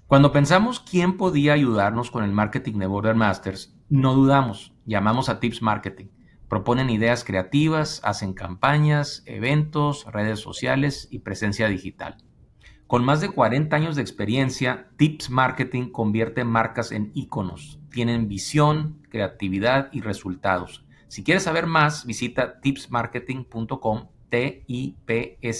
Cuando pensamos quién podía ayudarnos con el marketing de Border Masters, no dudamos, llamamos a Tips Marketing. Proponen ideas creativas, hacen campañas, eventos, redes sociales y presencia digital. Con más de 40 años de experiencia, Tips Marketing convierte marcas en íconos. Tienen visión, creatividad y resultados. Si quieres saber más, visita tipsmarketing.com, tipsmktg.com.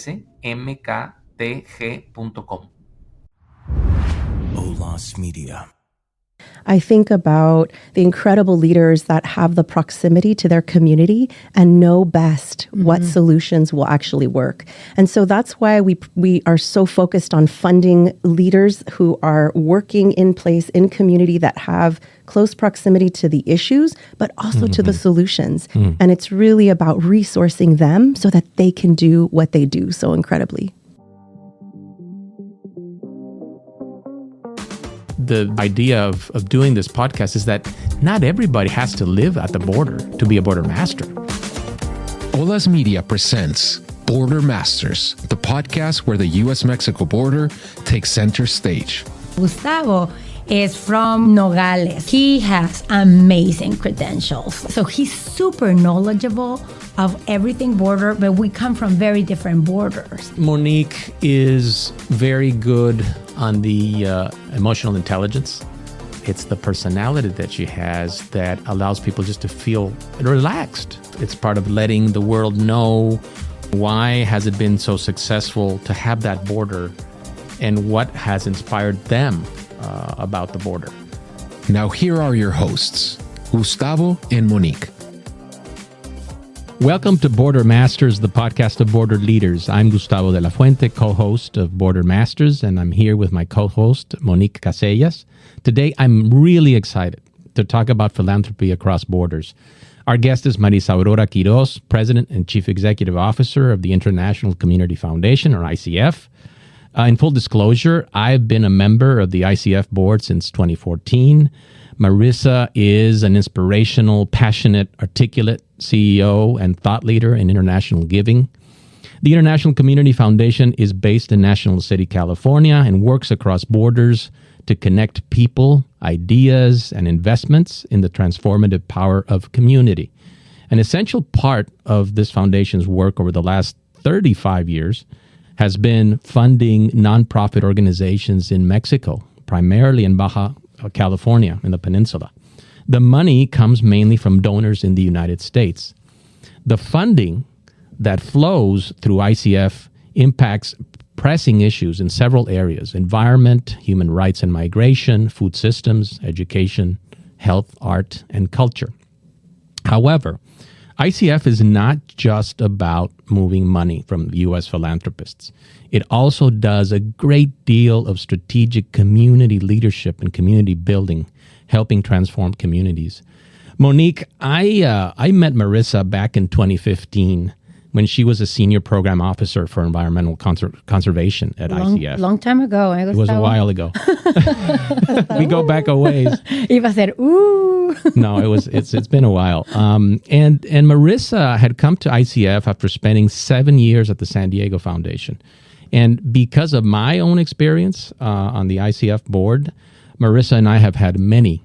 U.S Media. I think about the incredible leaders that have the proximity to their community and know best what solutions will actually work. And so that's why we are so focused on funding leaders who are working in place in community that have close proximity to the issues, but also to the solutions. And it's really about resourcing them so that they can do what they do so incredibly. The idea of doing this podcast is that not everybody has to live at the border to be a border master. U.S Media presents Border Masters, the podcast where the U.S Mexico border takes center stage. Gustavo is from Nogales. He has amazing credentials. So he's super knowledgeable of everything border, but we come from very different borders. Monique is very good on the emotional intelligence. It's the personality that she has that allows people just to feel relaxed. It's part of letting the world know why has it been so successful to have that border and what has inspired them about the border. Now here are your hosts, Gustavo and Monique. Welcome to Border Masters, the podcast of border leaders. I'm Gustavo de la Fuente, co-host of Border Masters, and I'm here with my co-host, Monique Casellas. Today, I'm really excited to talk about philanthropy across borders. Our guest is Marisa Quiroz, President and Chief Executive Officer of the International Community Foundation, or ICF. In full disclosure, I've been a member of the ICF board since 2014. Marisa is an inspirational, passionate, articulate CEO and thought leader in international giving. The International Community Foundation is based in National City, California, and works across borders to connect people, ideas, and investments in the transformative power of community. An essential part of this foundation's work over the last 35 years has been funding nonprofit organizations in Mexico, primarily in Baja California, in the peninsula. The money comes mainly from donors in the United States. The funding that flows through ICF impacts pressing issues in several areas: environment, human rights and migration, food systems, education, health, art, and culture. However, ICF is not just about moving money from U.S. philanthropists. It also does a great deal of strategic community leadership and community building, helping transform communities. Monique, I met Marisa back in 2015 when she was a senior program officer for environmental conservation at ICF. Long time ago. It was a while ago. We go back a ways. Iba a ser, ooh. No, it's been a while. And Marisa had come to ICF after spending 7 years at the San Diego Foundation. And because of my own experience on the ICF board, Marisa and I have had many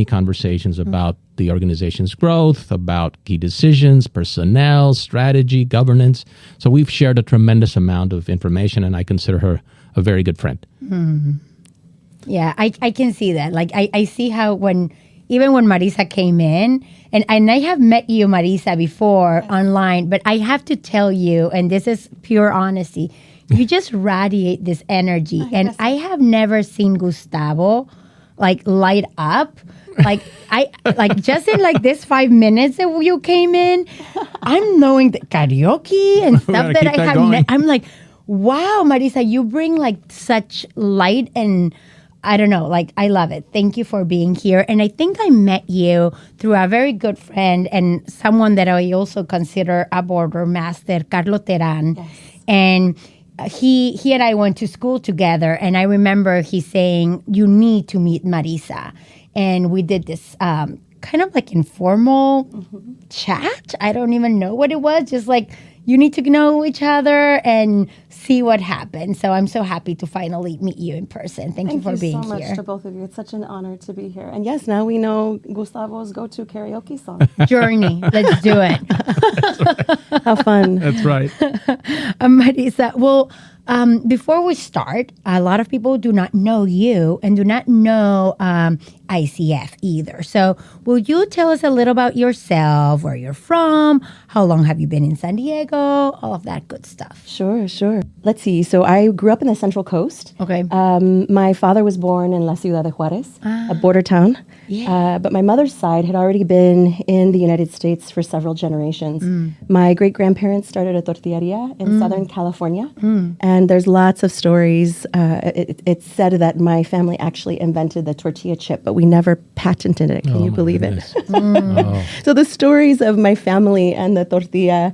conversations about the organization's growth, about key decisions, personnel, strategy, governance. So we've shared a tremendous amount of information, and I consider her a very good friend. Mm-hmm. Yeah, I can see that. Like, I see how even when Marisa came in, and I have met you, Marisa, before online, but I have to tell you, and this is pure honesty, you just radiate this energy. And I have never seen Gustavo like light up. Like just in like this 5 minutes that you came in, I'm knowing the karaoke and stuff that I have. I'm like, wow, Marisa, you bring like such light, and I don't know, like I love it. Thank you for being here. And I think I met you through a very good friend and someone that I also consider a border master, Carlo Teran. Yes. And he and I went to school together, and I remember he saying, you need to meet Marisa. And we did this kind of like informal chat. I don't even know what it was. Just like, you need to know each other and see what happens. So I'm so happy to finally meet you in person. Thank you for being so much here. to both of you. It's such an honor to be here. And yes, now we know Gustavo's go-to karaoke song. Journey. Let's do it. How fun. That's right. Marisa, well, before we start, a lot of people do not know you and do not know ICF either. So will you tell us a little about yourself, where you're from, how long have you been in San Diego, all of that good stuff? Sure. Let's see. So I grew up in the Central Coast. Okay. My father was born in La Ciudad de Juarez, a border town. Yeah. But my mother's side had already been in the United States for several generations. My great-grandparents started a tortilleria in Southern California. And there's lots of stories. It's said that my family actually invented the tortilla chip, but we never patented it. Can you believe it? So the stories of my family and the tortilla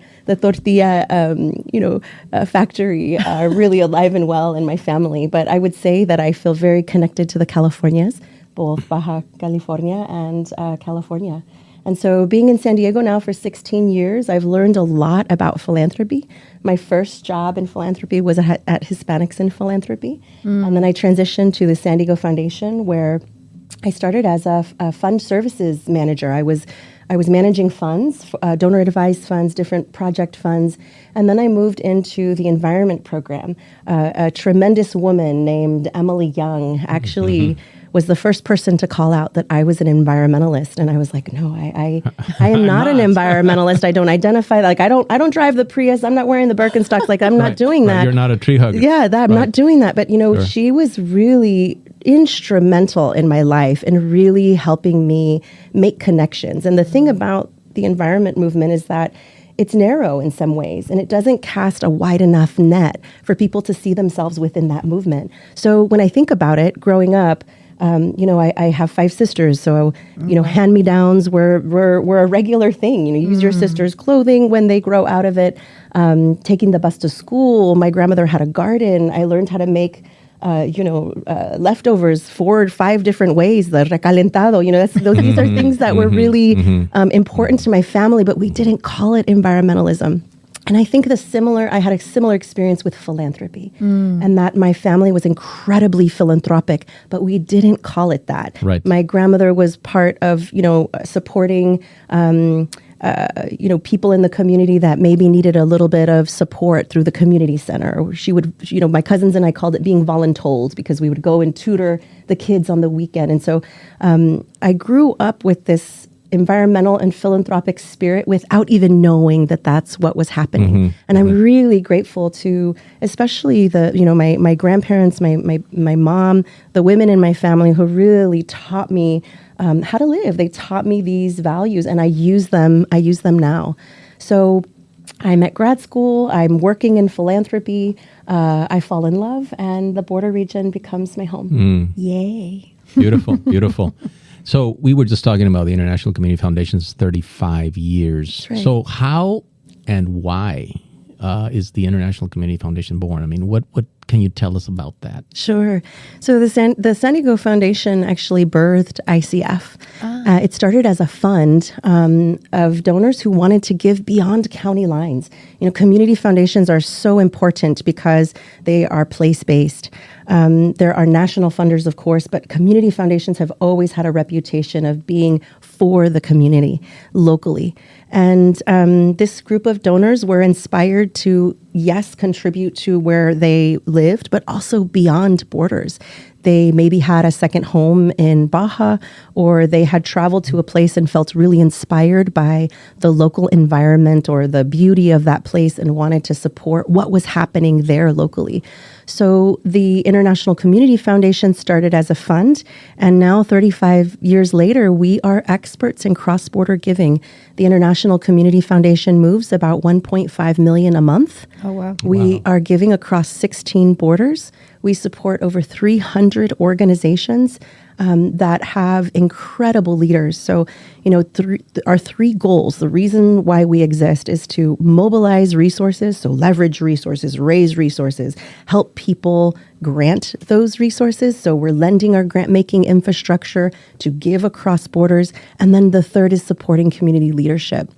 factory are really alive and well in my family. But I would say that I feel very connected to the Californias, both Baja California and California. And so being in San Diego now for 16 years, I've learned a lot about philanthropy. My first job in philanthropy was at Hispanics in Philanthropy. And then I transitioned to the San Diego Foundation, where I started as a fund services manager. I was managing funds, donor advised funds, different project funds. And then I moved into the environment program. A tremendous woman named Emily Young actually was the first person to call out that I was an environmentalist. And I was like, no, I am not an environmentalist. I don't identify, like, I don't drive the Prius. I'm not wearing the Birkenstocks. Like, I'm not doing that. You're not a tree hugger. Yeah, I'm not doing that. But, she was really instrumental in my life and really helping me make connections. And the thing about the environment movement is that it's narrow in some ways, and it doesn't cast a wide enough net for people to see themselves within that movement. So when I think about it, growing up, I have 5 sisters, so hand-me-downs were a regular thing. Use your sister's clothing when they grow out of it. Taking the bus to school. My grandmother had a garden. I learned how to make leftovers 4 or 5 different ways, the recalentado, these are things that were really important to my family, but we didn't call it environmentalism. And I think I had a similar experience with philanthropy, and that my family was incredibly philanthropic, but we didn't call it that. Right. My grandmother was part of, supporting people in the community that maybe needed a little bit of support through the community center. She would, my cousins and I called it being voluntold, because we would go and tutor the kids on the weekend. And so I grew up with this environmental and philanthropic spirit without even knowing that that's what was happening. And I'm really grateful to, especially my grandparents, my mom, the women in my family who really taught me how to live. They taught me these values, and I use them now. So I'm at grad school. I'm working in philanthropy. I fall in love, and the border region becomes my home. Yay. Beautiful, beautiful. So we were just talking about the International Community Foundation's 35 years. Right. So how and why is the International Community Foundation born? I mean, what can you tell us about that? Sure. So the San Diego Foundation actually birthed ICF. It started as a fund of donors who wanted to give beyond county lines. Community foundations are so important because they are place-based. There are national funders, of course, but community foundations have always had a reputation of being for the community locally. And this group of donors were inspired to, yes, contribute to where they lived, but also beyond borders. They maybe had a second home in Baja, or they had traveled to a place and felt really inspired by the local environment or the beauty of that place and wanted to support what was happening there locally. So the International Community Foundation started as a fund, and now 35 years later, we are experts in cross-border giving. The International Community Foundation moves about 1.5 million a month. Oh, wow. We are giving across 16 borders. We support over 300 organizations that have incredible leaders. So, our 3 goals, the reason why we exist is to mobilize resources, so leverage resources, raise resources, help people grant those resources. So we're lending our grant-making infrastructure to give across borders. And then the third is supporting community leadership.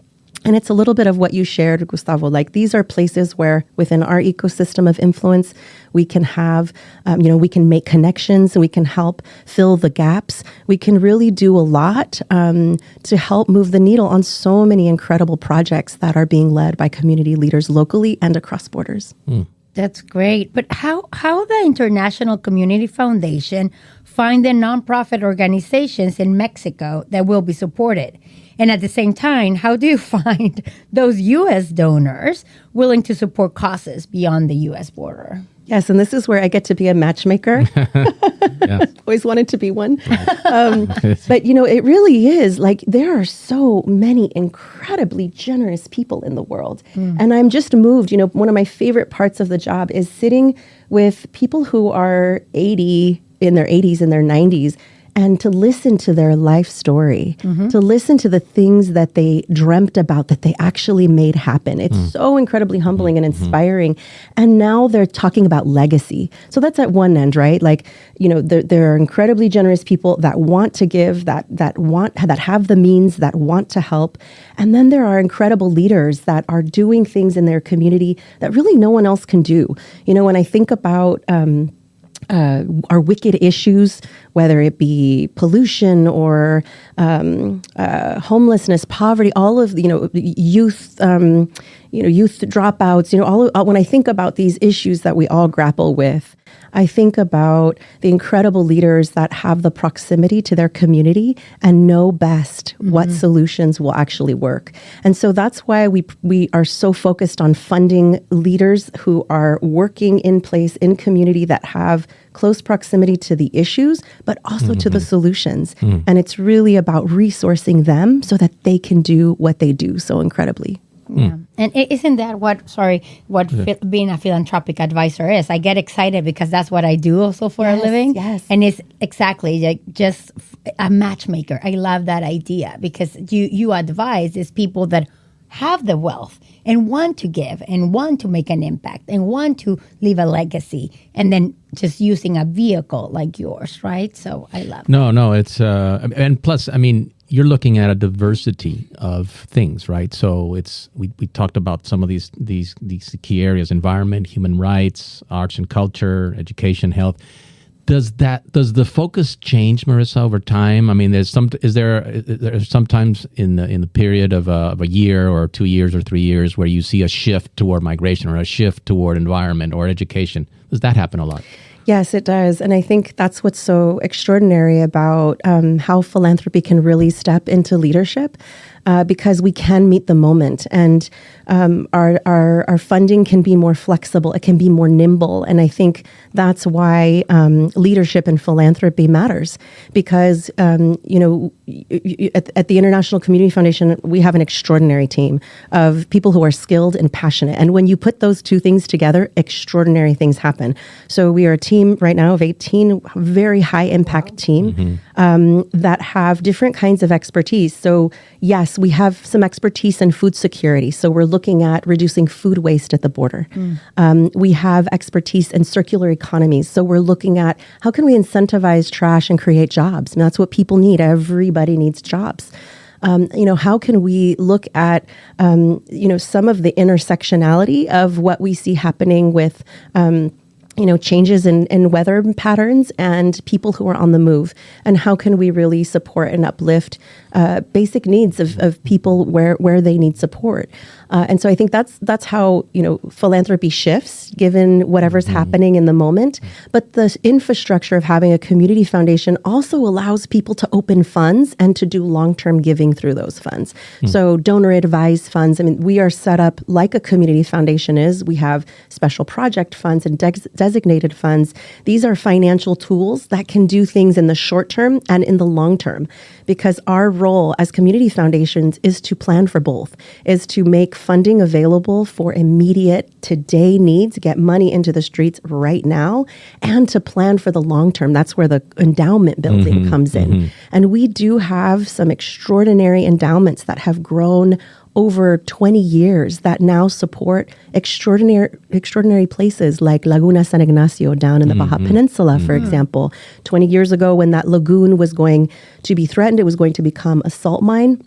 And it's a little bit of what you shared, Gustavo. Like, these are places where within our ecosystem of influence, we can have, we can make connections and we can help fill the gaps. We can really do a lot to help move the needle on so many incredible projects that are being led by community leaders locally and across borders. That's great. But how the International Community Foundation find the nonprofit organizations in Mexico that will be supported? And at the same time, how do you find those U.S. donors willing to support causes beyond the U.S. border? Yes, and this is where I get to be a matchmaker. Always wanted to be one. But, it really is like there are so many incredibly generous people in the world. And I'm just moved. One of my favorite parts of the job is sitting with people who are in their 80s and their 90s, and to listen to their life story, to listen to the things that they dreamt about that they actually made happen. It's so incredibly humbling and inspiring. And now they're talking about legacy. So that's at one end, right? Like, there are incredibly generous people that want to give, that have the means, that want to help. And then there are incredible leaders that are doing things in their community that really no one else can do. When I think about our wicked issues, whether it be pollution or homelessness, poverty, all of youth, youth dropouts. When I think about these issues that we all grapple with, I think about the incredible leaders that have the proximity to their community and know best what solutions will actually work. And so that's why we are so focused on funding leaders who are working in place in community that have close proximity to the issues, but also to the solutions. And it's really about resourcing them so that they can do what they do so incredibly. Yeah. And isn't that what being a philanthropic advisor is? I get excited because that's what I do also for a living. Yes. And it's exactly like just a matchmaker. I love that idea because you advise is people that have the wealth and want to give and want to make an impact and want to leave a legacy, and then just using a vehicle like yours, right? So I love No, it's and plus, you're looking at a diversity of things, right? So we talked about some of these key areas: environment, human rights, arts and culture, education, health. Does the focus change, Marisa, over time? There's sometimes in the period of a year or 2 years or 3 years where you see a shift toward migration or a shift toward environment or education. Does that happen a lot? Yes, it does. And I think that's what's so extraordinary about how philanthropy can really step into leadership, because we can meet the moment, and our funding can be more flexible. It can be more nimble. And I think that's why leadership in philanthropy matters, because, at the International Community Foundation, we have an extraordinary team of people who are skilled and passionate. And when you put those two things together, extraordinary things happen. So we are a team right now of 18, very high impact team that have different kinds of expertise. So yes, we have some expertise in food security. So we're looking at reducing food waste at the border. We have expertise in circular economies. So we're looking at how can we incentivize trash and create jobs? That's what people need. Everybody needs jobs. How can we look at, some of the intersectionality of what we see happening with, changes in weather patterns and people who are on the move, and how can we really support and uplift basic needs of people where they need support. And so I think that's how, philanthropy shifts given whatever's happening in the moment. But the infrastructure of having a community foundation also allows people to open funds and to do long-term giving through those funds. So donor advised funds. We are set up like a community foundation is. We have special project funds and designated funds. These are financial tools that can do things in the short term and in the long term, because our role as community foundations is to plan for both, is to make funding available for immediate today needs, get money into the streets right now, and to plan for the long term. That's where the endowment building comes in. And we do have some extraordinary endowments that have grown over 20 years that now support extraordinary places like Laguna San Ignacio down in the Baja Peninsula, for example. 20 years ago, when that lagoon was going to be threatened, it was going to become a salt mine.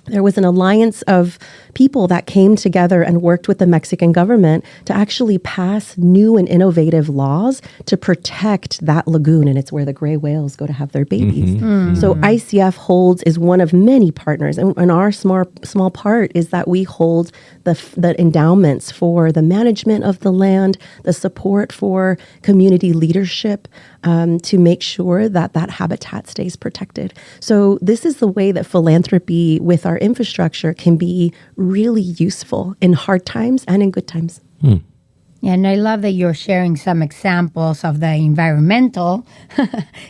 there was an alliance of people that came together and worked with the Mexican government to actually pass new and innovative laws to protect that lagoon. And it's where the gray whales go to have their babies. So ICF is one of many partners. And our small part is that we hold the endowments for the management of the land, the support for community leadership, to make sure that that habitat stays protected. So this is the way that philanthropy with our infrastructure can be really useful in hard times and in good times. Yeah, and I love that you're sharing some examples of the environmental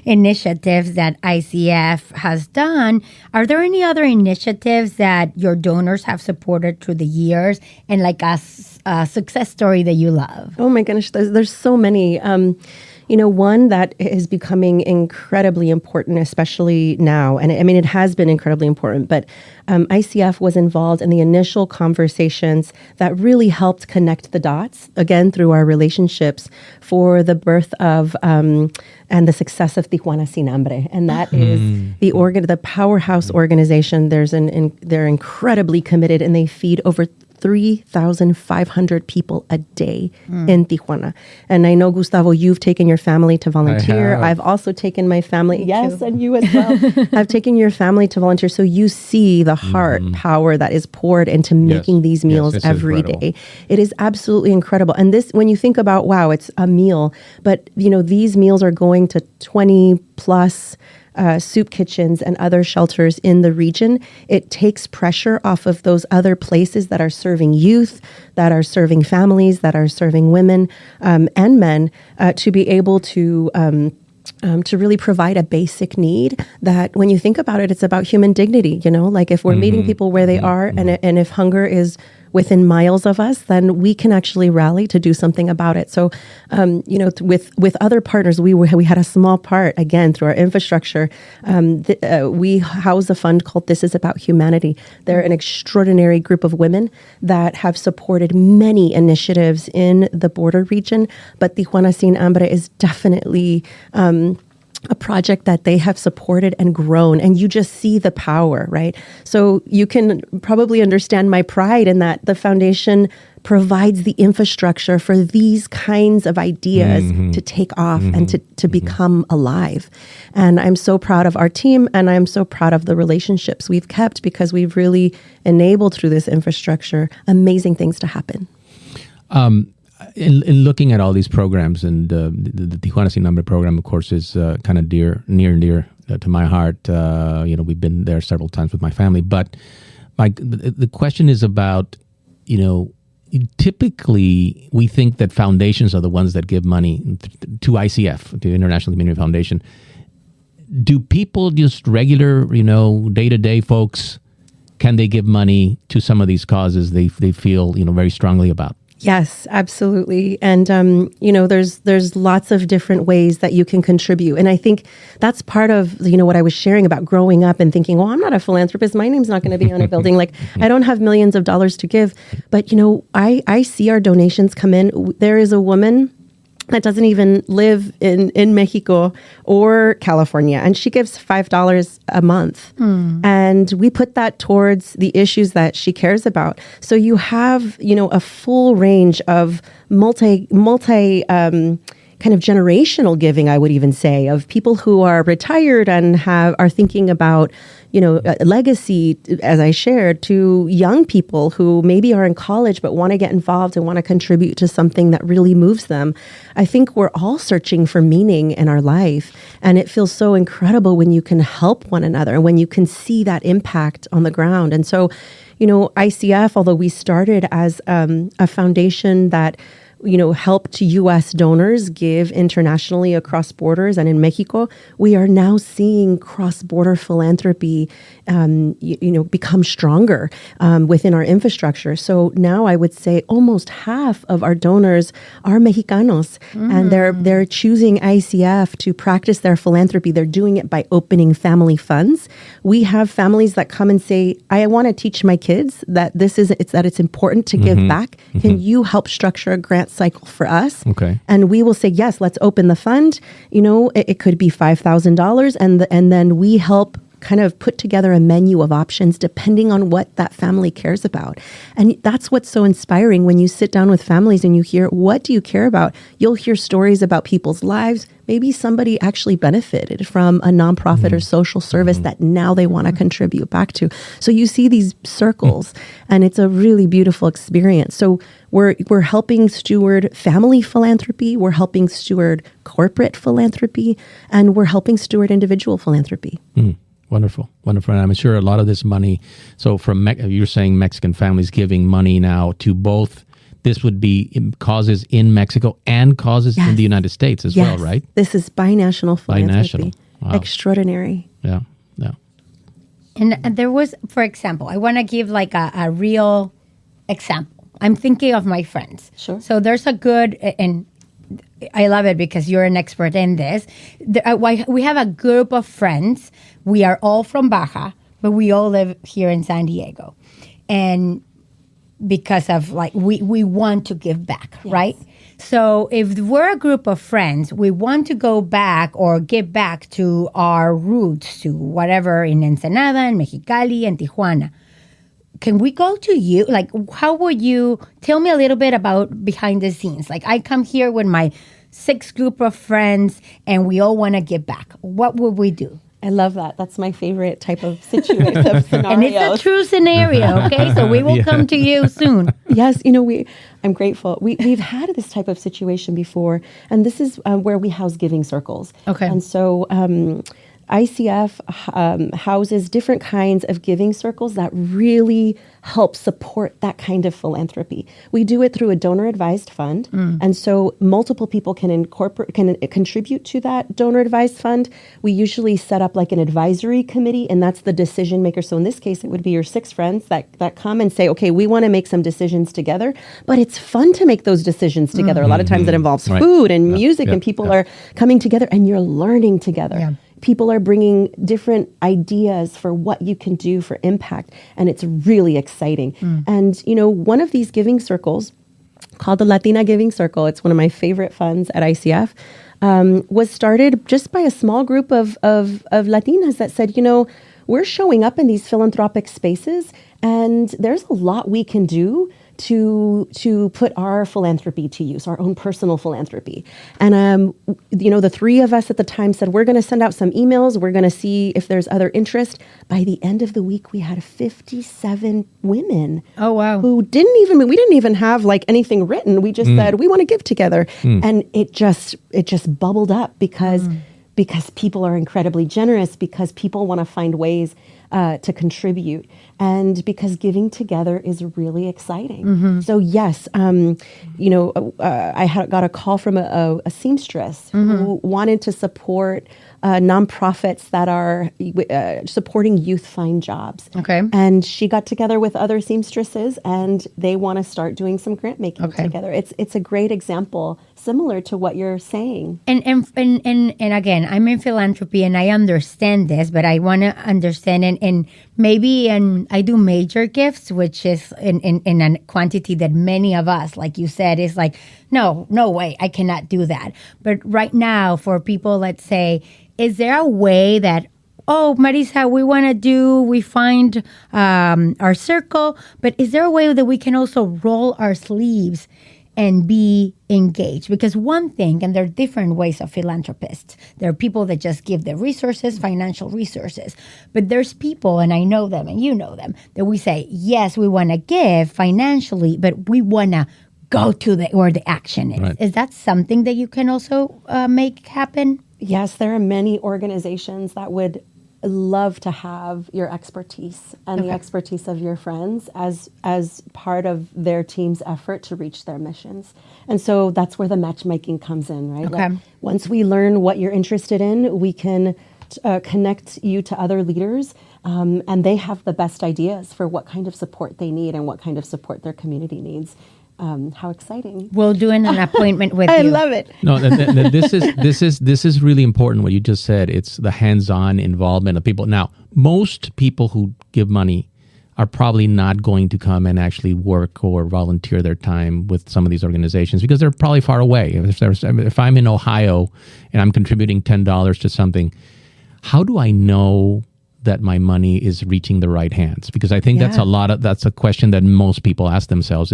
initiatives that ICF has done. Are there any other initiatives that your donors have supported through the years, and like a success story that you love? Oh my goodness, there's so many. One that is becoming incredibly important, especially now, and I mean, it has been incredibly important, but ICF was involved in the initial conversations that really helped connect the dots, again, through our relationships, for the birth of and the success of Tijuana Sin Hambre. And that is the powerhouse organization. They're incredibly committed, and they feed over 3,500 people a day in Tijuana. And I know, Gustavo, you've taken your family to volunteer. I've also taken my family. Yes, and you as well. I've taken your family to volunteer. So you see the heart power that is poured into making these meals every day. It is absolutely incredible. And this, when you think about, wow, it's a meal, but these meals are going to 20 plus soup kitchens and other shelters in the region. It takes pressure off of those other places that are serving youth, that are serving families, that are serving women and men, to be able to really provide a basic need that, when you think about it, it's about human dignity. Like if we're meeting people where they are, and if hunger is within miles of us, then we can actually rally to do something about it. So, with other partners, we had a small part, again, through our infrastructure. We house a fund called This Is About Humanity. They're an extraordinary group of women that have supported many initiatives in the border region, but Tijuana Sin Hambre is definitely a project that they have supported and grown, and you just see the power, right? So you can probably understand my pride in that the foundation provides the infrastructure for these kinds of ideas to take off and to become alive. And I'm so proud of our team, and I'm so proud of the relationships we've kept, because we've really enabled through this infrastructure amazing things to happen. In looking at all these programs, and the Tijuana Sin Hambre program, of course, is kind of near and dear to my heart. We've been there several times with my family. But the question is about, typically we think that foundations are the ones that give money to ICF, to International Community Foundation. Do people, just regular, day-to-day folks, can they give money to some of these causes they feel, very strongly about? Yes, absolutely. And, there's lots of different ways that you can contribute. And I think that's part of, what I was sharing about growing up and thinking, I'm not a philanthropist. My name's not going to be on a building. Like, I don't have millions of dollars to give. But, I see our donations come in. There is a woman that doesn't even live in Mexico or California, and she gives $5 a month. And we put that towards the issues that she cares about. So you have, a full range of multi kind of generational giving, I would even say, of people who are retired and are thinking about, a legacy, as I shared, to young people who maybe are in college but want to get involved and want to contribute to something that really moves them. I think we're all searching for meaning in our life, and it feels so incredible when you can help one another and when you can see that impact on the ground. And so, ICF, although we started as a foundation that helped U.S. donors give internationally across borders and in Mexico, we are now seeing cross-border philanthropy, become stronger within our infrastructure. So now I would say almost half of our donors are Mexicanos, and they're choosing ICF to practice their philanthropy. They're doing it by opening family funds. We have families that come and say, I want to teach my kids that it's important to give back. Can you help structure a grant cycle for us? Okay. And we will say, yes, let's open the fund. It could be $5,000, and then we help kind of put together a menu of options depending on what that family cares about. And that's what's so inspiring when you sit down with families and you hear, what do you care about? You'll hear stories about people's lives. Maybe somebody actually benefited from a nonprofit or social service that now they want to contribute back to. So you see these circles, and it's a really beautiful experience. So we're helping steward family philanthropy, we're helping steward corporate philanthropy, and we're helping steward individual philanthropy. Wonderful, wonderful. And I'm sure a lot of this money, so from you're saying Mexican families giving money now to both, this would be causes in Mexico and causes in the United States as well, right? This is binational philanthropy. Binational. Wow. Extraordinary. Yeah. And there was, for example, I want to give like a real example. I'm thinking of my friends. Sure. So there's a good, and I love it because you're an expert in this. We have a group of friends. We are all from Baja, but we all live here in San Diego. And because of like, we want to give back, right? So if we're a group of friends, we want to go back or give back to our roots, to whatever in Ensenada and Mexicali and Tijuana. Can we go to you? Like, how would you tell me a little bit about behind the scenes? Like, I come here with my 6 group of friends and we all want to give back. What would we do? I love that. That's my favorite type of situation, of scenario. And it's a true scenario, okay? So we will come to you soon. Yes, I'm grateful. We've had this type of situation before, and this is where we house giving circles. Okay. And so ICF houses different kinds of giving circles that really help support that kind of philanthropy. We do it through a donor-advised fund, and so multiple people can contribute to that donor-advised fund. We usually set up like an advisory committee, and that's the decision maker. So in this case, it would be your 6 friends that come and say, okay, we want to make some decisions together, but it's fun to make those decisions together. A lot of times it involves food and music, and people are coming together, and you're learning together. Yeah. People are bringing different ideas for what you can do for impact, and it's really exciting. And, one of these giving circles called the Latina Giving Circle, it's one of my favorite funds at ICF, was started just by a small group of Latinas that said, we're showing up in these philanthropic spaces, and there's a lot we can do to put our philanthropy to use, our own personal philanthropy. And, the 3 of us at the time said, we're going to send out some emails. We're going to see if there's other interest. By the end of the week, we had 57 women. Oh, wow. Who we didn't even have like anything written. We just said, we want to give together. And it just bubbled up because people are incredibly generous, because people want to find ways to contribute, and because giving together is really exciting. So yes, I got a call from a seamstress who wanted to support nonprofits that are supporting youth find jobs. Okay. And she got together with other seamstresses, and they want to start doing some grant making together. It's a great example, similar to what you're saying. And again, I'm in philanthropy and I understand this, but I want to understand and maybe I do major gifts, which is in a quantity that many of us, like you said, is like, no way, I cannot do that. But right now, for people, let's say, is there a way that, oh, Marisa, we find our circle, but is there a way that we can also roll our sleeves and be engaged? Because one thing, and there are different ways of philanthropists. There are people that just give their resources, financial resources. But there's people, and I know them and you know them, that we say, yes, we want to give financially, but we want to go to where the action is. Right. Is that something that you can also make happen? Yes, there are many organizations that would love to have your expertise and the expertise of your friends as part of their team's effort to reach their missions. And so that's where the matchmaking comes in, right? Okay. Like, once we learn what you're interested in, we can connect you to other leaders, and they have the best ideas for what kind of support they need and what kind of support their community needs. How exciting! We'll do an appointment with you. I love it. No, this is really important. What you just said. It's the hands-on involvement of people. Now, most people who give money are probably not going to come and actually work or volunteer their time with some of these organizations because they're probably far away. If I'm in Ohio and I'm contributing $10 to something, how do I know that my money is reaching the right hands? Because I think that's a question that most people ask themselves.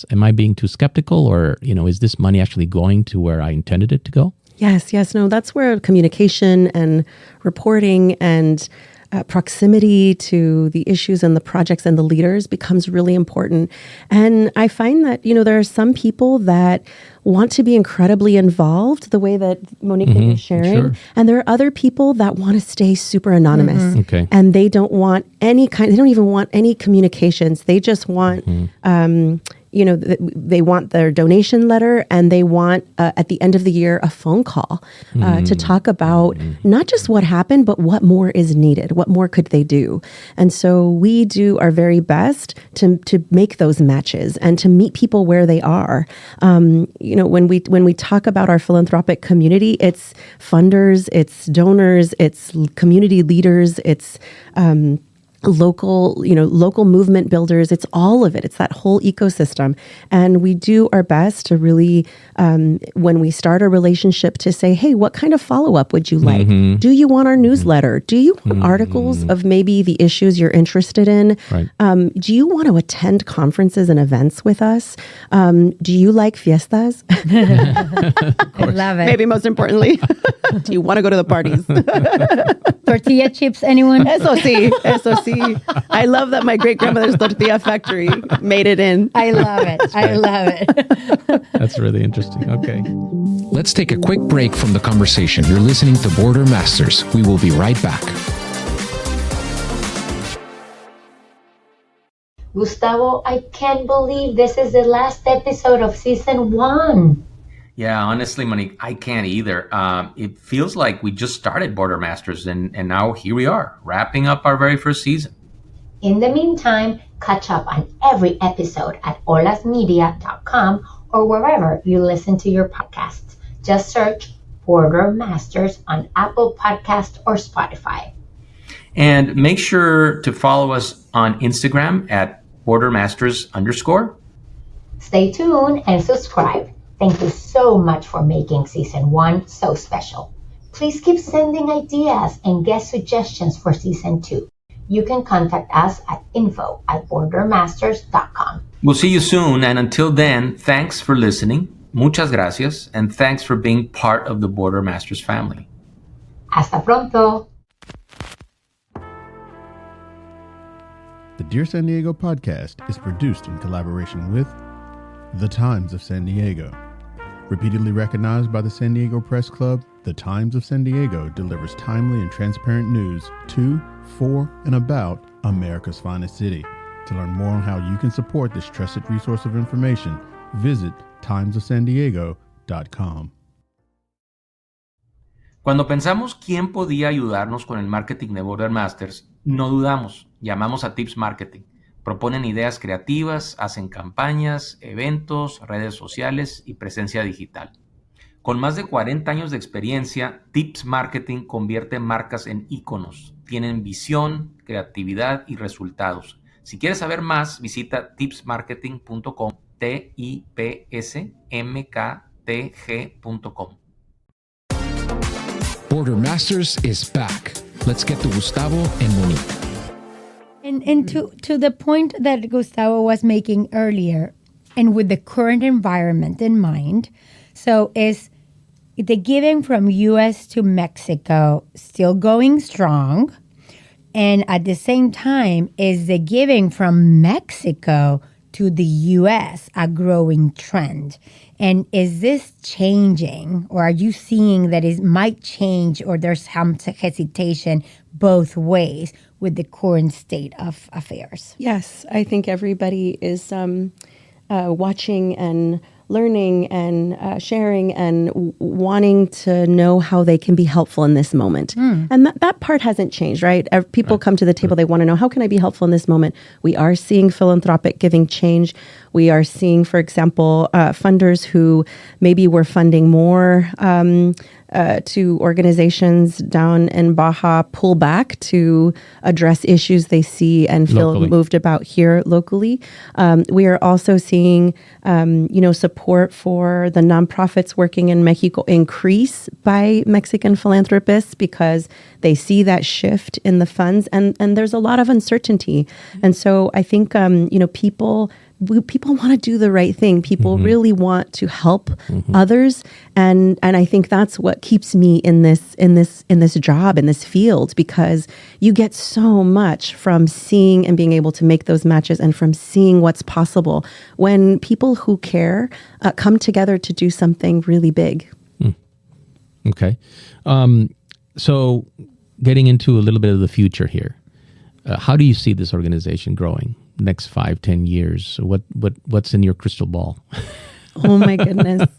Am I being too skeptical, or, is this money actually going to where I intended it to go? Yes. No, that's where communication and reporting and proximity to the issues and the projects and the leaders becomes really important. And I find that, there are some people that want to be incredibly involved the way that Monique is sharing. Sure. And there are other people that want to stay super anonymous. Okay. And they don't want they don't even want any communications. They just want, they want their donation letter, and they want, at the end of the year, a phone call to talk about not just what happened, but what more is needed. What more could they do? And so we do our very best to make those matches and to meet people where they are. When we talk about our philanthropic community, it's funders, it's donors, it's community leaders, it's local movement builders. It's all of it. It's that whole ecosystem. And we do our best to really, when we start a relationship, to say, hey, what kind of follow-up would you like? Do you want our newsletter? Do you want articles of maybe the issues you're interested in? Right. Do you want to attend conferences and events with us? Do you like fiestas? I love it. Maybe most importantly, do you want to go to the parties? Tortilla chips, anyone? Eso sí. I love that my great-grandmother's tortilla factory made it in. I love it. That's really interesting. Okay. Let's take a quick break from the conversation. You're listening to Border Masters. We will be right back. Gustavo, I can't believe this is the last episode of season 1. Yeah, honestly, Monique, I can't either. It feels like we just started Border Masters, and now here we are, wrapping up our very first season. In the meantime, catch up on every episode at olasmedia.com or wherever you listen to your podcasts. Just search Border Masters on Apple Podcasts or Spotify. And make sure to follow us on Instagram at bordermasters_. Stay tuned and subscribe. Thank you so much for making season 1 so special. Please keep sending ideas and guest suggestions for season 2. You can contact us at info@bordermasters.com. We'll see you soon, and until then, thanks for listening. Muchas gracias, and thanks for being part of the Border Masters family. Hasta pronto. The Dear San Diego podcast is produced in collaboration with The Times of San Diego. Repeatedly recognized by the San Diego Press Club, The Times of San Diego delivers timely and transparent news to, for, and about America's finest city. To learn more on how you can support this trusted resource of information, visit timesofsandiego.com. Cuando pensamos quién podía ayudarnos con el marketing de Border Masters, no dudamos, llamamos a Tips Marketing. Proponen ideas creativas, hacen campañas, eventos, redes sociales y presencia digital. Con más de 40 años de experiencia, Tips Marketing convierte marcas en íconos. Tienen visión, creatividad y resultados. Si quieres saber más, visita tipsmarketing.com, tipsmktg.com. Border Masters is back. Let's get to Gustavo and Monique. And to the point that Gustavo was making earlier, and with the current environment in mind, so is the giving from U.S. to Mexico still going strong? And at the same time, is the giving from Mexico to the U.S. a growing trend? And is this changing, or are you seeing that it might change, or there's some hesitation both ways with the current state of affairs? Yes, I think everybody is watching and learning and sharing and wanting to know how they can be helpful in this moment. And that part hasn't changed, right? People come to the table, they want to know, how can I be helpful in this moment? We are seeing philanthropic giving change. We are seeing, for example, funders who maybe were funding more organizations down in Baja pull back to address issues they see and feel Locally. moved about here locally. We are also seeing, support for the nonprofits working in Mexico increase by Mexican philanthropists because they see that shift in the funds, and there's a lot of uncertainty. And so I think, people want to do the right thing. People really want to help others, and I think that's what keeps me in this job, in this field, because you get so much from seeing and being able to make those matches, and from seeing what's possible when people who care come together to do something really big. Okay, so getting into a little bit of the future here, how do you see this organization growing? Next 5-10 years? What's in your crystal ball? Oh my goodness.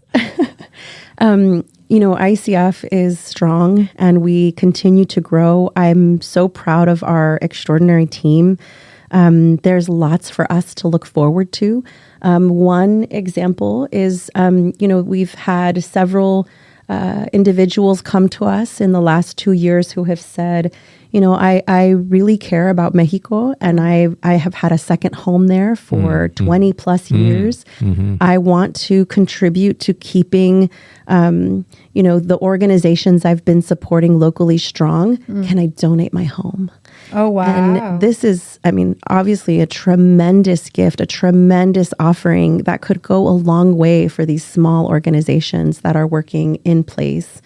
ICF is strong and we continue to grow. I'm so proud of our extraordinary team. There's lots for us to look forward to. One example is, we've had several individuals come to us in the last 2 years who have said, I really care about Mexico, and I have had a second home there for 20 plus years. I want to contribute to keeping, the organizations I've been supporting locally strong. Can I donate my home? Oh, wow. And this is, obviously a tremendous gift, a tremendous offering that could go a long way for these small organizations that are working in place.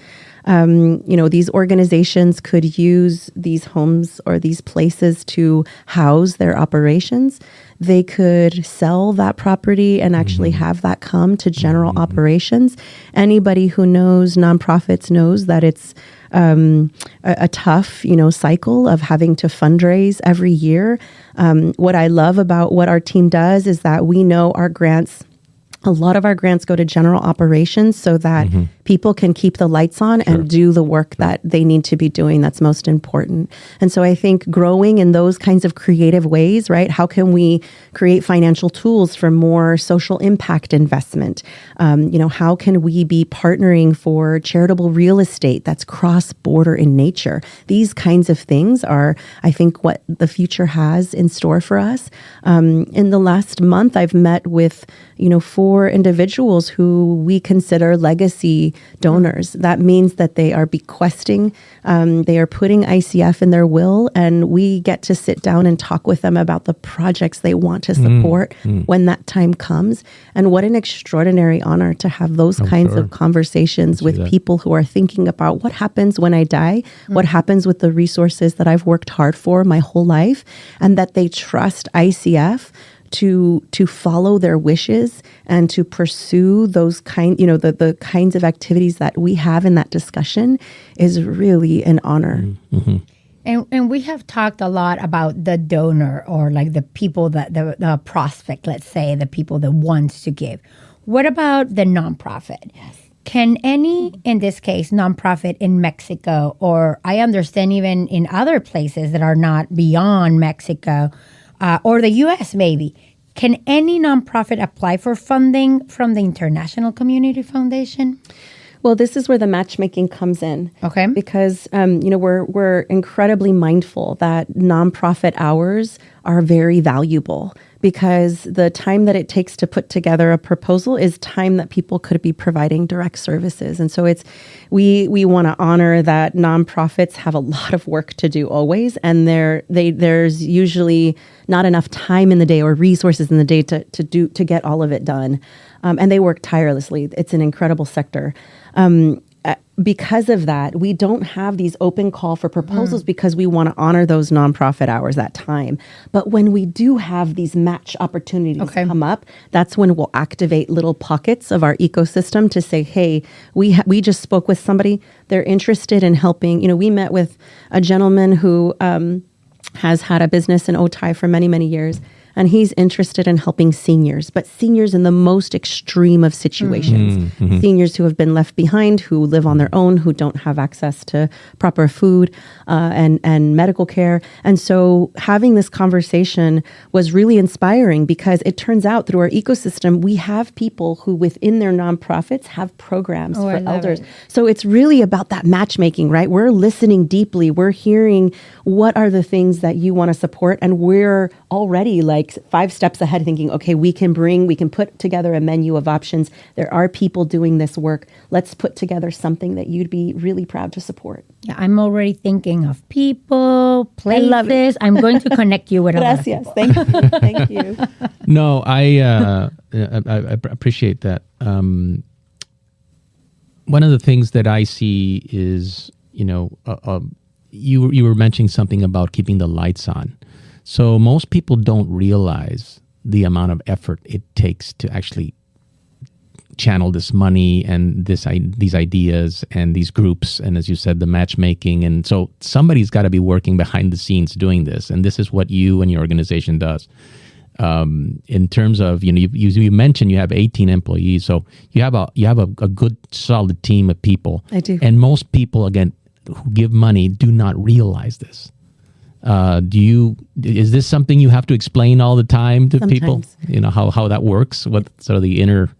These organizations could use these homes or these places to house their operations. They could sell that property and actually have that come to general operations. Anybody who knows nonprofits knows that it's a tough, cycle of having to fundraise every year. What I love about what our team does is that we know a lot of our grants go to general operations so that people can keep the lights on and do the work that they need to be doing that's most important. And so I think growing in those kinds of creative ways, right? How can we create financial tools for more social impact investment? How can we be partnering for charitable real estate that's cross-border in nature? These kinds of things are, I think, what the future has in store for us. In the last month, I've met with 4 individuals who we consider legacy donors. That means that they are bequesting, they are putting ICF in their will, and we get to sit down and talk with them about the projects they want to support when that time comes. And what an extraordinary honor to have those kinds of conversations with people who are thinking about what happens when I die, what happens with the resources that I've worked hard for my whole life, and that they trust ICF to follow their wishes and to pursue those the kinds of activities that we have in that discussion is really an honor. And we have talked a lot about the donor, or like the people that the prospect, let's say, the people that wants to give. What about the nonprofit? Yes. Can any, in this case, nonprofit in Mexico, or I understand even in other places that are not beyond Mexico, or the U.S. maybe, can any nonprofit apply for funding from the International Community Foundation? Well, this is where the matchmaking comes in. Okay. Because, we're incredibly mindful that nonprofit hours are very valuable, because the time that it takes to put together a proposal is time that people could be providing direct services. And so we want to honor that nonprofits have a lot of work to do always, and there's usually not enough time in the day or resources in the day to get all of it done. And they work tirelessly. It's an incredible sector. Because of that, we don't have these open call for proposals because we want to honor those nonprofit hours, that time. But when we do have these match opportunities come up, that's when we'll activate little pockets of our ecosystem to say, hey, we just spoke with somebody. They're interested in helping. We met with a gentleman who has had a business in Otay for many, many years. and he's interested in helping seniors, but seniors in the most extreme of situations. Seniors who have been left behind, who live on their own, who don't have access to proper food and medical care. And so having this conversation was really inspiring, because it turns out through our ecosystem, we have people who within their nonprofits have programs for elders. So it's really about that matchmaking, right? We're listening deeply. We're hearing what are the things that you want to support. And we're already like 5 steps ahead, thinking, okay, we can put together a menu of options. There are people doing this work. Let's put together something that you'd be really proud to support. Yeah, I'm already thinking of people, places. I love it. I'm going to connect you with a lot of people. Thank you. Thank you. No, I appreciate that. One of the things that I see is, you were mentioning something about keeping the lights on. So most people don't realize the amount of effort it takes to actually channel this money and these ideas and these groups, and as you said, the matchmaking. And so somebody's got to be working behind the scenes doing this, and this is what you and your organization does. In terms of, you mentioned you have 18 employees, so you have a good solid team of people. I do. And most people, again, who give money do not realize this. Is this something you have to explain all the time to people? How that works, what sort of the inner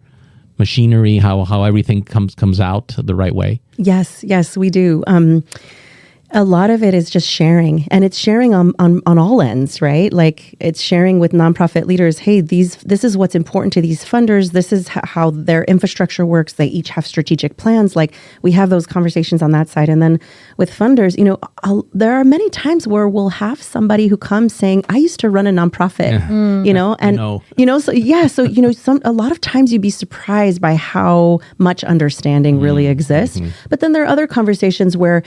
machinery, how everything comes out the right way? Yes, we do. A lot of it is just sharing, and it's sharing on all ends, right? Like it's sharing with nonprofit leaders. Hey, this is what's important to these funders. This is how their infrastructure works. They each have strategic plans. Like we have those conversations on that side. And then with funders, there are many times where we'll have somebody who comes saying, I used to run a nonprofit, so a lot of times you'd be surprised by how much understanding really exists. But then there are other conversations where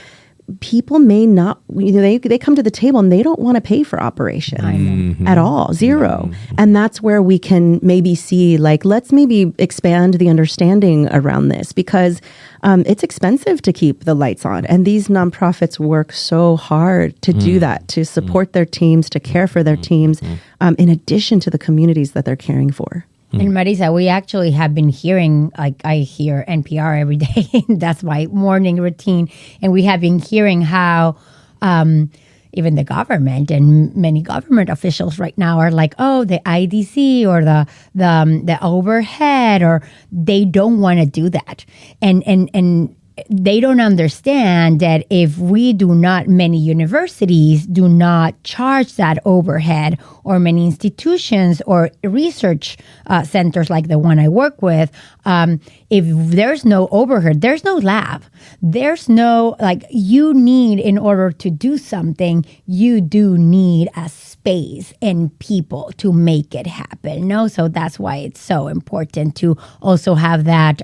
people may not, they come to the table and they don't want to pay for operation at all, zero. And that's where we can maybe see, like, let's maybe expand the understanding around this, because it's expensive to keep the lights on. And these nonprofits work so hard to do that, to support their teams, to care for their teams, in addition to the communities that they're caring for. And Marisa, we actually have been hearing, like I hear NPR every day. That's my morning routine. And we have been hearing how even the government and many government officials right now are like, oh, the IDC or the overhead, or they don't want to do that. And they don't understand that if many universities do not charge that overhead, or many institutions or research centers like the one I work with, if there's no overhead, there's no lab, there's no, you need, in order to do something, you do need a space and people to make it happen. No, so that's why it's so important to also have that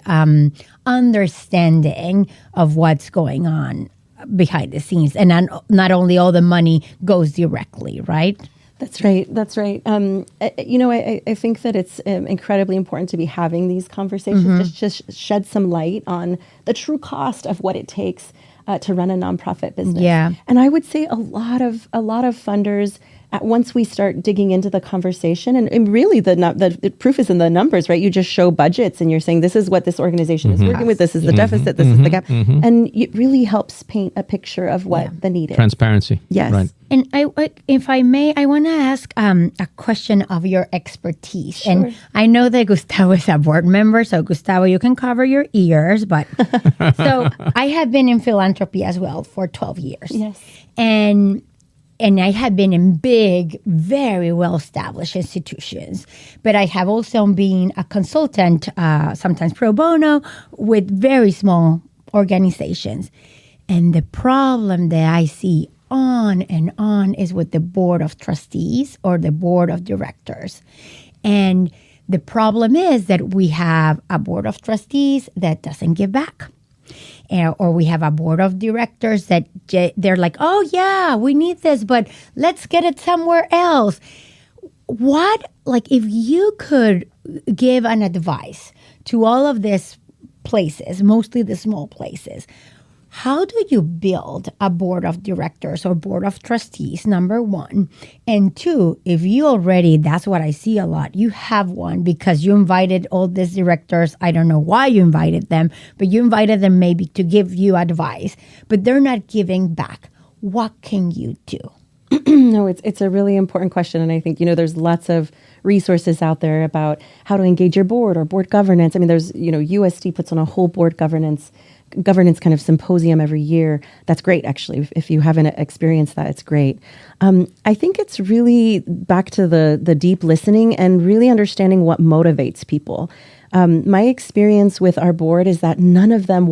understanding of what's going on behind the scenes, and not only all the money goes directly, right? That's right. I think that it's incredibly important to be having these conversations, just shed some light on the true cost of what it takes to run a nonprofit business. Yeah. And I would say a lot of funders, once we start digging into the conversation, and really the proof is in the numbers, right? You just show budgets and you're saying, this is what this organization is working with, this is the deficit, this is the gap. And it really helps paint a picture of what the need is. Transparency. Yes. Right. And if I may, I want to ask a question of your expertise. Sure. And I know that Gustavo is a board member, so Gustavo, you can cover your ears. But so I have been in philanthropy as well for 12 years. Yes. And I have been in big, very well-established institutions. But I have also been a consultant, sometimes pro bono, with very small organizations. And the problem that I see on and on is with the board of trustees or the board of directors. And the problem is that we have a board of trustees that doesn't give back. Or we have a board of directors that they're like, oh, yeah, we need this, but let's get it somewhere else. If you could give an advice to all of these places, mostly the small places, how do you build a board of directors or board of trustees, number one? And two, if you already, that's what I see a lot, you have one because you invited all these directors. I don't know why you invited them, but you invited them maybe to give you advice, but they're not giving back. What can you do? No, it's a really important question. And I think, there's lots of resources out there about how to engage your board or board governance. I mean, there's, USD puts on a whole board governance kind of symposium every year. That's great, actually. If you haven't experienced that, it's great. I think it's really back to the deep listening and really understanding what motivates people. My experience with our board is that none of them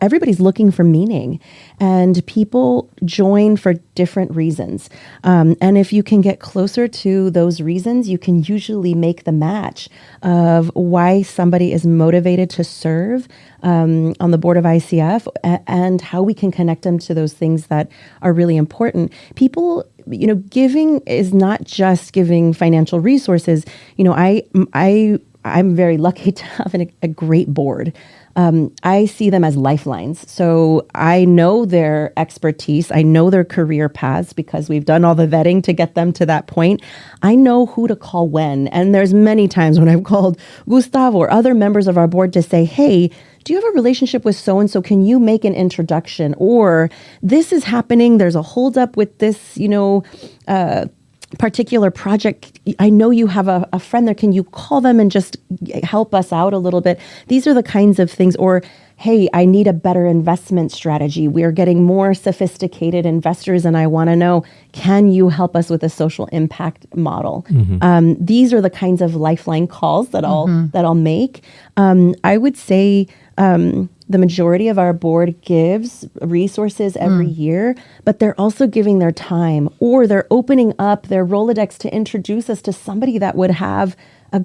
everybody's looking for meaning, and people join for different reasons. And if you can get closer to those reasons, you can usually make the match of why somebody is motivated to serve on the board of ICF and how we can connect them to those things that are really important. People, giving is not just giving financial resources. I'm very lucky to have a great board. I see them as lifelines. So I know their expertise. I know their career paths because we've done all the vetting to get them to that point. I know who to call when. And there's many times when I've called Gustavo or other members of our board to say, hey, do you have a relationship with so-and-so? Can you make an introduction? Or this is happening. There's a holdup with this, particular project. I know you have a friend there. Can you call them and just help us out a little bit? These are the kinds of things. Or, hey, I need a better investment strategy. We are getting more sophisticated investors, and I want to know, can you help us with a social impact model? Mm-hmm. These are the kinds of lifeline calls that I'll make. I would say the majority of our board gives resources every year, but they're also giving their time, or they're opening up their Rolodex to introduce us to somebody that we would have a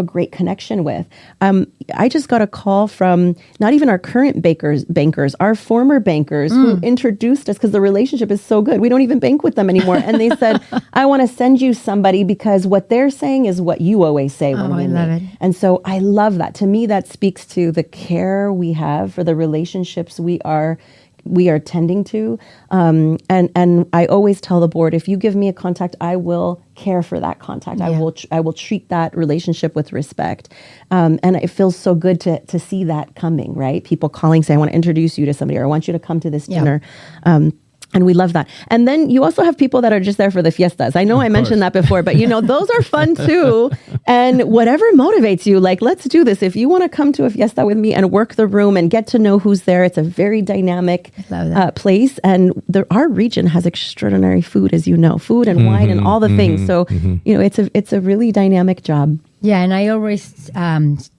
great connection with. I just got a call from not even our current bankers, our former bankers who introduced us because the relationship is so good. We don't even bank with them anymore. And they said, I want to send you somebody because what they're saying is what you always say. I love it. And so I love that. To me, that speaks to the care we have for the relationships we are tending to. And I always tell the board, if you give me a contact, I will care for that contact. Yeah. I will treat that relationship with respect. And it feels so good to see that coming, right? People calling, saying, I want to introduce you to somebody, or I want you to come to this dinner. And we love that. And then you also have people that are just there for the fiestas. I know I mentioned that before, but those are fun too. And whatever motivates you, like, let's do this. If you want to come to a fiesta with me and work the room and get to know who's there, it's a very dynamic place. And our region has extraordinary food, as you know, food and wine and all the things. So, it's a really dynamic job. Yeah. And I always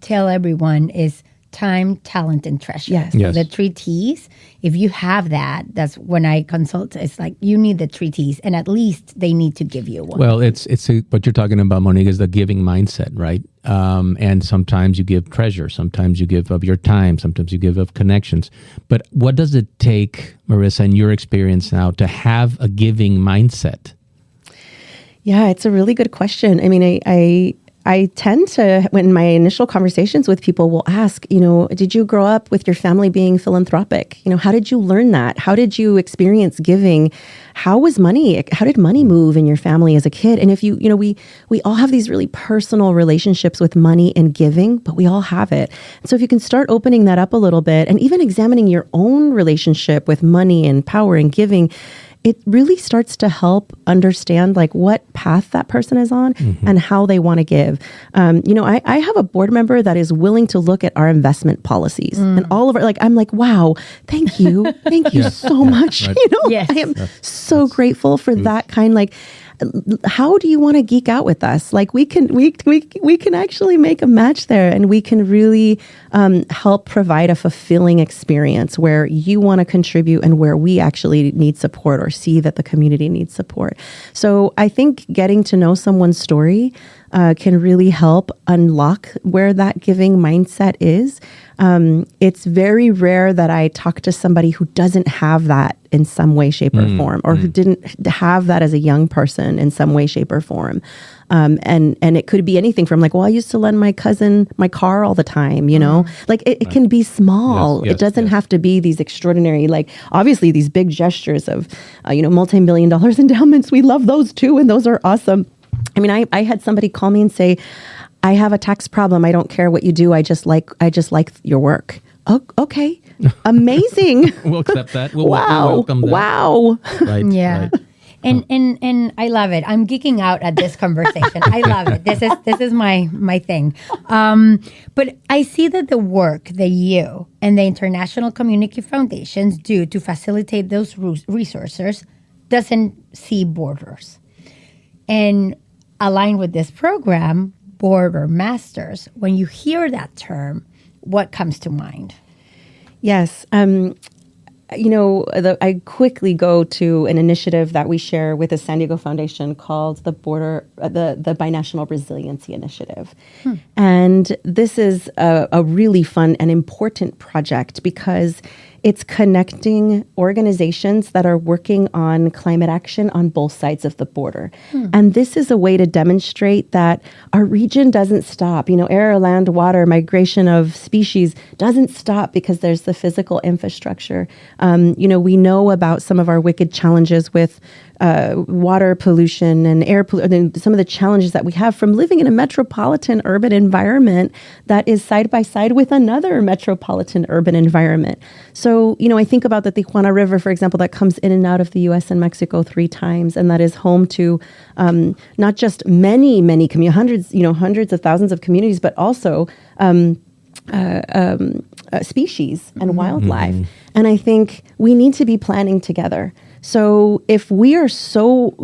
tell everyone is time, talent, and treasure. Yes. The 3 T's. If you have that, that's when I consult. It's like you need the 3 T's, and at least they need to give you one. Well, it's what you're talking about, Monique, is the giving mindset, right? And sometimes you give treasure, sometimes you give of your time, sometimes you give of connections. But what does it take, Marisa, in your experience now, to have a giving mindset? Yeah, it's a really good question. I mean, I tend to, when my initial conversations with people will ask, did you grow up with your family being philanthropic? How did you learn that? How did you experience giving? How did money move in your family as a kid? And if we all have these really personal relationships with money and giving, but we all have it. So if you can start opening that up a little bit and even examining your own relationship with money and power and giving, it really starts to help understand like what path that person is on and how they want to give. I have a board member that is willing to look at our investment policies and all of it. I'm like, wow, thank you. Thank you so much. Right. I am so grateful for that kind, how do you want to geek out with us? Like we can actually make a match there, and we can really help provide a fulfilling experience where you want to contribute and where we actually need support or see that the community needs support. So I think getting to know someone's story can really help unlock where that giving mindset is. It's very rare that I talk to somebody who doesn't have that in some way, shape, or form, or who didn't have that as a young person in some way, shape, or form. And it could be anything from like, well, I used to lend my cousin my car all the time, you know, like it can be small. Yes, it doesn't have to be these extraordinary, like obviously these big gestures of, multi-million-dollar endowments. We love those too. And those are awesome. I mean, I had somebody call me and say, I have a tax problem. I don't care what you do. I just like your work. Oh, okay. Amazing. We'll accept that. We'll Wow. welcome that. Wow. Right. Yeah. Right. And I love it. I'm geeking out at this conversation. I love it. This is my thing. But I see that the work that you and the International Community Foundations do to facilitate those resources doesn't see borders. And aligned with this program, Border Masters, when you hear that term, what comes to mind? Yes. I quickly go to an initiative that we share with the San Diego Foundation called the Binational Resiliency Initiative. And this is a really fun and important project because it's connecting organizations that are working on climate action on both sides of the border. And this is a way to demonstrate that our region doesn't stop. Air, land, water, migration of species doesn't stop because there's the physical infrastructure. We know about some of our wicked challenges with water pollution and air pollution, some of the challenges that we have from living in a metropolitan urban environment that is side by side with another metropolitan urban environment. So, I think about the Tijuana River, for example, that comes in and out of the U.S. and Mexico 3 times, and that is home to not just many hundreds of thousands of communities, but also species and wildlife. And I think we need to be planning together. So if we're so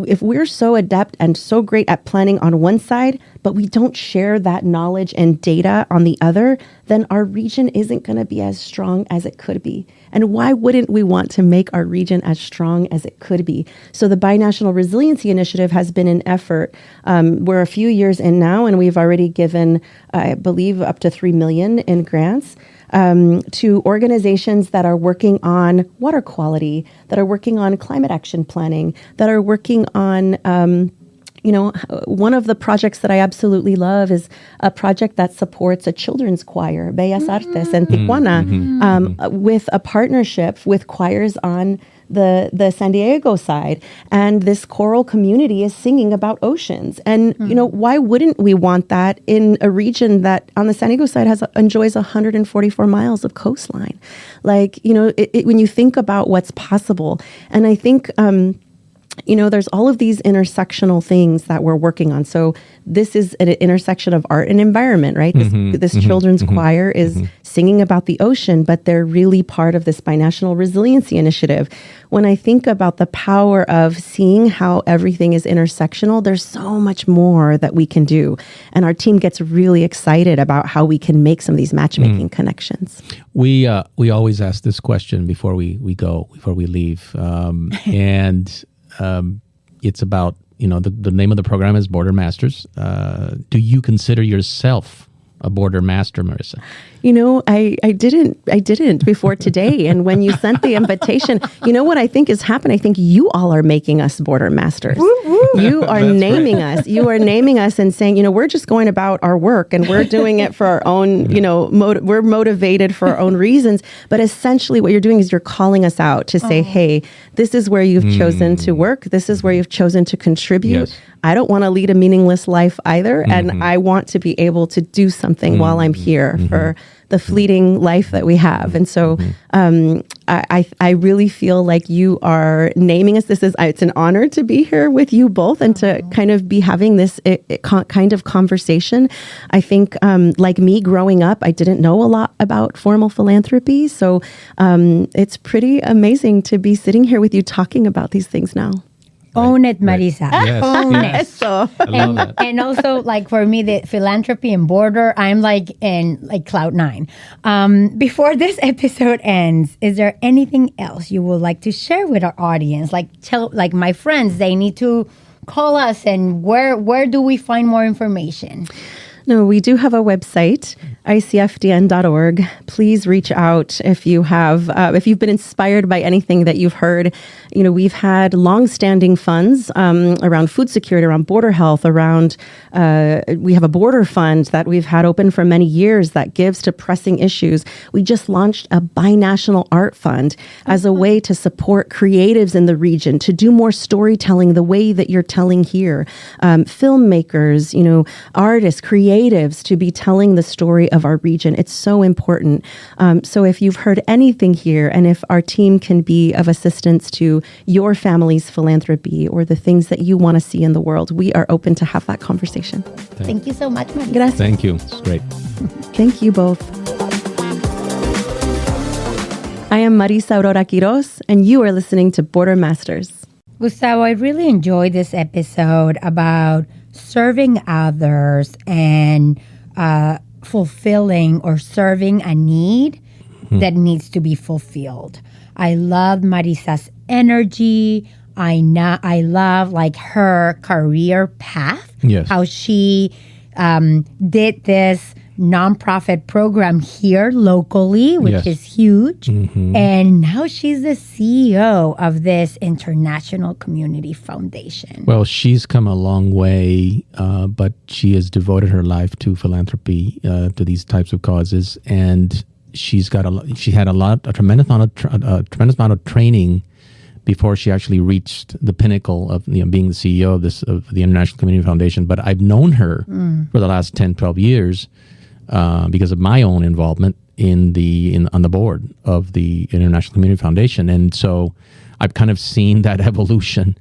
adept and so great at planning on one side, but we don't share that knowledge and data on the other, then our region isn't going to be as strong as it could be. And why wouldn't we want to make our region as strong as it could be? So the Binational Resiliency Initiative has been an effort. We're a few years in now, and we've already given, I believe, up to $3 million in grants to organizations that are working on water quality, that are working on climate action planning, that are working on, one of the projects that I absolutely love is a project that supports a children's choir, Bellas Artes in Tijuana, with a partnership with choirs on the San Diego side. And this choral community is singing about oceans. And, why wouldn't we want that in a region that on the San Diego side enjoys 144 miles of coastline? Like, when you think about what's possible. And I think, there's all of these intersectional things that we're working on. So this is an intersection of art and environment, right? This children's choir is singing about the ocean, but they're really part of this Binational Resiliency Initiative. When I think about the power of seeing how everything is intersectional, there's so much more that we can do. And our team gets really excited about how we can make some of these matchmaking connections. We always ask this question before we leave. It's about, the name of the program is Border Masters. Do you consider yourself a border master, Marisa? I didn't before today. And when you sent the invitation, what I think is happening? I think you all are making us border masters. You are naming us. You are naming us and saying, we're just going about our work and we're doing it for our own, we're motivated for our own reasons. But essentially what you're doing is you're calling us out to say, hey, this is where you've chosen to work. This is where you've chosen to contribute. Yes. I don't want to lead a meaningless life either. And I want to be able to do something while I'm here for the fleeting life that we have. And so I really feel like you are naming us. It's an honor to be here with you both and to kind of be having this kind of conversation. I think like me growing up, I didn't know a lot about formal philanthropy. So it's pretty amazing to be sitting here with you talking about these things now. Own it, Marisa. Yes, Own yes. it. So I love that. And also, like for me, the philanthropy and border, I'm like in cloud 9. Before this episode ends, is there anything else you would like to share with our audience? Like tell my friends they need to call us, and where do we find more information? No, we do have a website, icfdn.org. Please reach out if you have, if you've been inspired by anything that you've heard. You know, we've had long-standing funds around food security, around border health, around, we have a border fund that we've had open for many years that gives to pressing issues. We just launched a binational art fund as a way to support creatives in the region, to do more storytelling the way that you're telling here. Filmmakers, you know, artists, creatives, to be telling the story of our region. It's so important. So if you've heard anything here, and if our team can be of assistance to your family's philanthropy or the things that you want to see in the world, we are open to have that conversation. Thank you so much, Marisa. Gracias. Thank you. It's great. Thank you both. I am Marisa Quiroz, and you are listening to Border Masters. Gustavo, I really enjoyed this episode about serving others and fulfilling or serving a need that needs to be fulfilled. I love Marisa's energy. I love like her career path. Yes. How she did this nonprofit program here locally, which is huge. And now she's the CEO of this international community foundation. Well, she's come a long way, but she has devoted her life to philanthropy, to these types of causes, and she had a tremendous amount of training before she actually reached the pinnacle of being the CEO of the International Community Foundation. But I've known her for the last 10, 12 years because of my own involvement on the board of the International Community Foundation. And so I've kind of seen that evolution.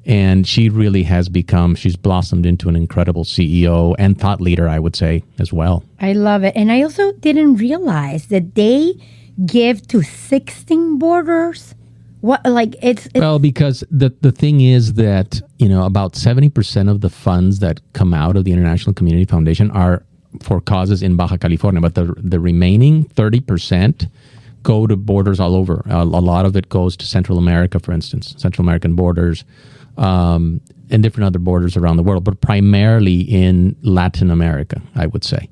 And she really has she's blossomed into an incredible CEO and thought leader, I would say, as well. I love it. And I also didn't realize that they give to 16 borders. Well, because the thing is that, about 70% of the funds that come out of the International Community Foundation are for causes in Baja California, but the remaining 30% go to borders all over. A lot of it goes to Central America, for instance, Central American borders, and different other borders around the world, but primarily in Latin America, I would say.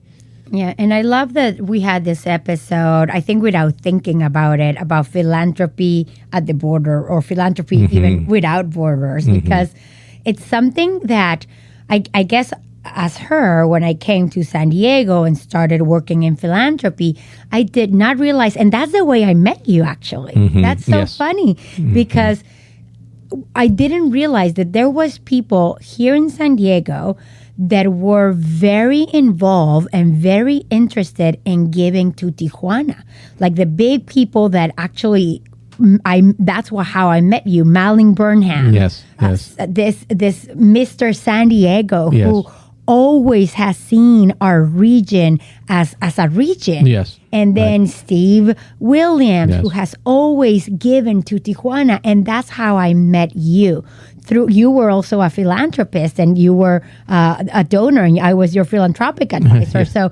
Yeah, and I love that we had this episode, I think without thinking about it, about philanthropy at the border or philanthropy even without borders, because it's something that I guess as her, when I came to San Diego and started working in philanthropy, I did not realize, and that's the way I met you, actually. That's so funny, because I didn't realize that there was people here in San Diego that were very involved and very interested in giving to Tijuana. Like the big people that actually, that's how I met you, Malin Burnham. Yes. This Mr. San Diego who always has seen our region as a region. Yes. And then Steve Williams, who has always given to Tijuana. And that's how I met you. You were also a philanthropist, and you were a donor, and I was your philanthropic advisor. So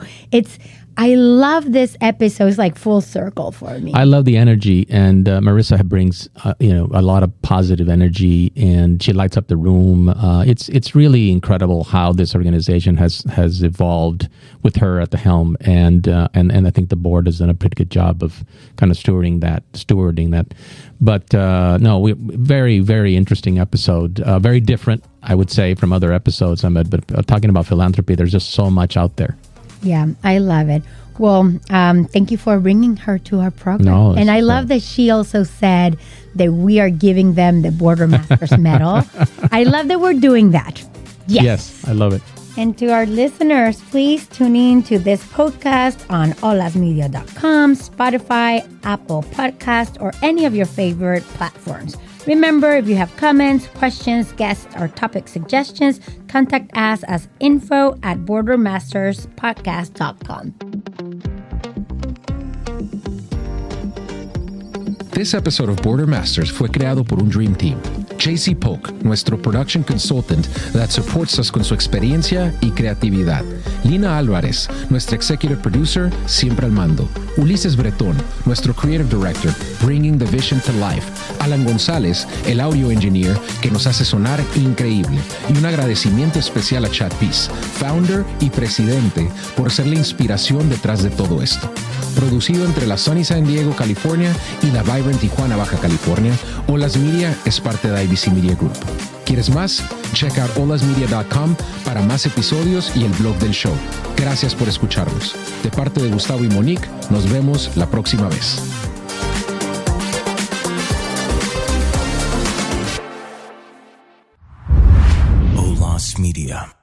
I love this episode. It's like full circle for me. I love the energy, and Marisa brings a lot of positive energy, and she lights up the room. It's really incredible how this organization has evolved with her at the helm, and I think the board has done a pretty good job of kind of stewarding that. But very, very interesting episode. Very different, I would say, from other episodes. But talking about philanthropy, there's just so much out there. Yeah, I love it. Well, thank you for bringing her to our program. And I love that she also said that we are giving them the Border Masters medal. I love that we're doing that. Yes, I love it. And to our listeners, please tune in to this podcast on olasmedia.com, Spotify, Apple Podcast, or any of your favorite platforms. Remember, if you have comments, questions, guests, or topic suggestions, contact us as info@bordermasterspodcast.com. This episode of Border Masters fue creado por un Dream Team. JC Polk, nuestro production consultant that supports us con su experiencia y creatividad. Lina Álvarez, nuestra executive producer, siempre al mando. Ulises Bretón, nuestro Creative Director, Bringing the Vision to Life. Alan González, el Audio Engineer, que nos hace sonar increíble. Y un agradecimiento especial a Chad Peace, Founder y Presidente, por ser la inspiración detrás de todo esto. Producido entre la Sunny San Diego, California y la Vibrant Tijuana, Baja California, Olas Media es parte de IBC Media Group. ¿Quieres más? Check out olasmedia.com para más episodios y el blog del show. Gracias por escucharnos. De parte de Gustavo y Monique, nos vemos la próxima vez. Olas Media.